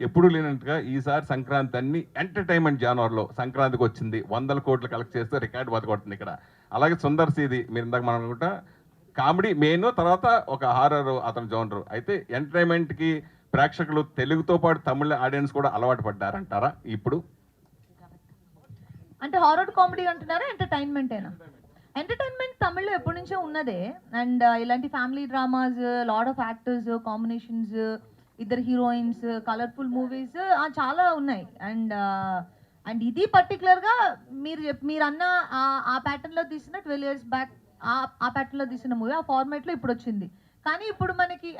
ఎప్పుడు లేనట్టుగా ఈసారి సంక్రాంతి అన్ని ఎంటర్టైన్మెంట్ జానర్లో సంక్రాంతికి వచ్చింది, 100 కోట్లు కలెక్ట్ చేస్తే రికార్డు బతకొడుతుంది ఇక్కడ. అలాగే సుందర్ సీది మీరు ఇందాక మనం అనుకుంటా కామెడీ మెయిన్, తర్వాత ఒక హారర్ అతని జోనరు. అయితే ఎంటర్టైన్మెంట్కి ప్రేక్షకులు తెలుగుతో పాటు తమిళ ఆడియన్స్ కూడా అలవాటు పడ్డారంటారా ఇప్పుడు? అంటే హారర్ కామెడీ అంటున్నారా, ఎంటర్టైన్మెంటేనా? ఎంటర్టైన్మెంట్ తమిళ్లో ఎప్పటి నుంచో ఉన్నదే. అండ్ ఇలాంటి family dramas, lot of actors, combinations, ఇద్దరు హీరోయిన్స్, కలర్ఫుల్ మూవీస్ చాలా ఉన్నాయి. అండ్ ఇది పర్టికులర్గా మీరు అన్న ఆ ప్యాటర్న్లో తీసిన 12 years బ్యాక్ ఆ ప్యాటర్న్లో తీసిన మూవీ ఆ ఫార్మాట్లో ఇప్పుడు వచ్చింది. కానీ ఇప్పుడు మనకి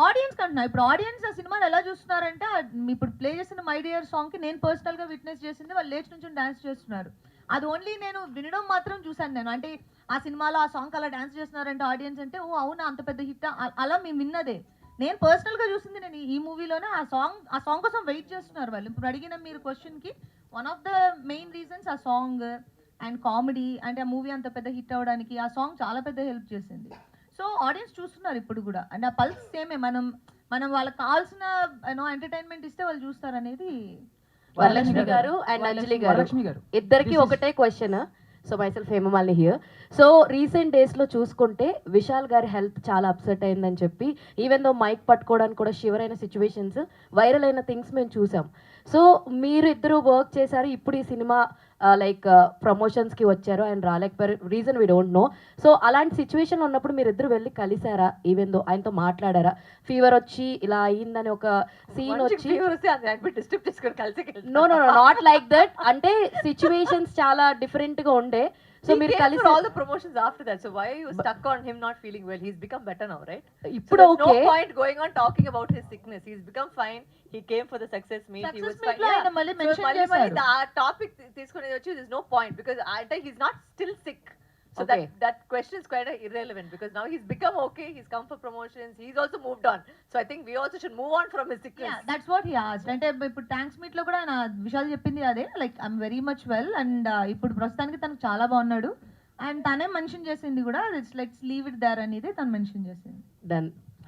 ఆడియన్స్ కంటున్నా, ఇప్పుడు ఆడియన్స్ ఆ సినిమాని ఎలా చూస్తున్నారంటే, ఇప్పుడు ప్లే చేసిన మై డియర్ సాంగ్కి నేను పర్సనల్గా విట్నెస్ చేసింది, వాళ్ళు లేచి నుంచి డాన్స్ చేస్తున్నారు. అది ఓన్లీ నేను వినడం మాత్రం చూశాను నేను. అంటే ఆ సినిమాలో ఆ సాంగ్ అలా డాన్స్ చేస్తున్నారంటే ఆడియన్స్ అంటే ఓ అవునా అంత పెద్ద హిట్ అలా మేము విన్నదే. నేను పర్సనల్గా చూసింది నేను ఈ మూవీలోనే. ఆ సాంగ్ కోసం వెయిట్ చేస్తున్నారు వాళ్ళు. ఇప్పుడు అడిగిన మీరు క్వశ్చన్కి one of the main reasons ఆ సాంగ్ అండ్ కామెడీ. అంటే ఆ మూవీ అంత పెద్ద హిట్ అవ్వడానికి ఆ సాంగ్ చాలా పెద్ద హెల్ప్ చేసింది. సో ఆడియన్స్ చూస్తున్నారు ఇప్పుడు కూడా. అండ్ ఆ పల్స్ సేమే. మనం వాళ్ళకి కావాల్సిన ఎంటర్టైన్మెంట్ ఇస్తే వాళ్ళు చూస్తారు అనేది. వరలక్ష్మి గారు అండ్ అంజలి గారు ఇద్దరికి ఒకటే question. So myself Hemamalini here. So recent డేస్లో చూసుకుంటే విశాల్ గారి హెల్త్ చాలా అప్సెట్ అయిందని చెప్పి, ఈవెన్ దో మైక్ పట్టుకోవడానికి కూడా షివర్ అయిన సిచ్యువేషన్స్, వైరల్ అయిన థింగ్స్ మేము చూసాం. సో మీరు ఇద్దరు వర్క్ చేశారు, ఇప్పుడు ఈ సినిమా లైక్ ప్రమోషన్స్కి వచ్చారు, అండ్ రాలేకపోయారు, reason we don't know. So అలాంటి సిచ్యువేషన్లో ఉన్నప్పుడు మీరు ఇద్దరు వెళ్ళి కలిసారా? ఈవెన్ దో ఆయనతో మాట్లాడారా? ఫీవర్ వచ్చి ఇలా అయ్యిందని ఒక సీన్ వచ్చి no no not like that. అంటే సిచ్యువేషన్స్ చాలా డిఫరెంట్గా ఉండే. సో మీరు కలిసి all the promotions after that, so why are you stuck on him not feeling well? He's become better now, right? ఇప్పుడు So okay no point going on talking about his sickness. He's become fine. He came for the success meet. He was Success fine. meet లో ఆయన మళ్ళీ mention చేశారు. the topic తీసుకునేది వచ్చి there's no point because he's not still sick. So Okay. that question is quite irrelevant because now he's become okay. He's come for promotions. He's also moved on. So I think we also should move on from his sickness. That's what he asked. అంటే ఇప్పుడు thanks meet లో కూడా ఆయన విశాల్ చెప్పింది అదే, like I'm very much well and ఇప్పుడు ప్రస్తుతానికి తనకు చాలా బాగున్నాడు. అండ్ తనే మెన్షన్ చేసింది కూడా, it's let's leave it there అనేది తను మెన్షన్ చేసింది. డన్.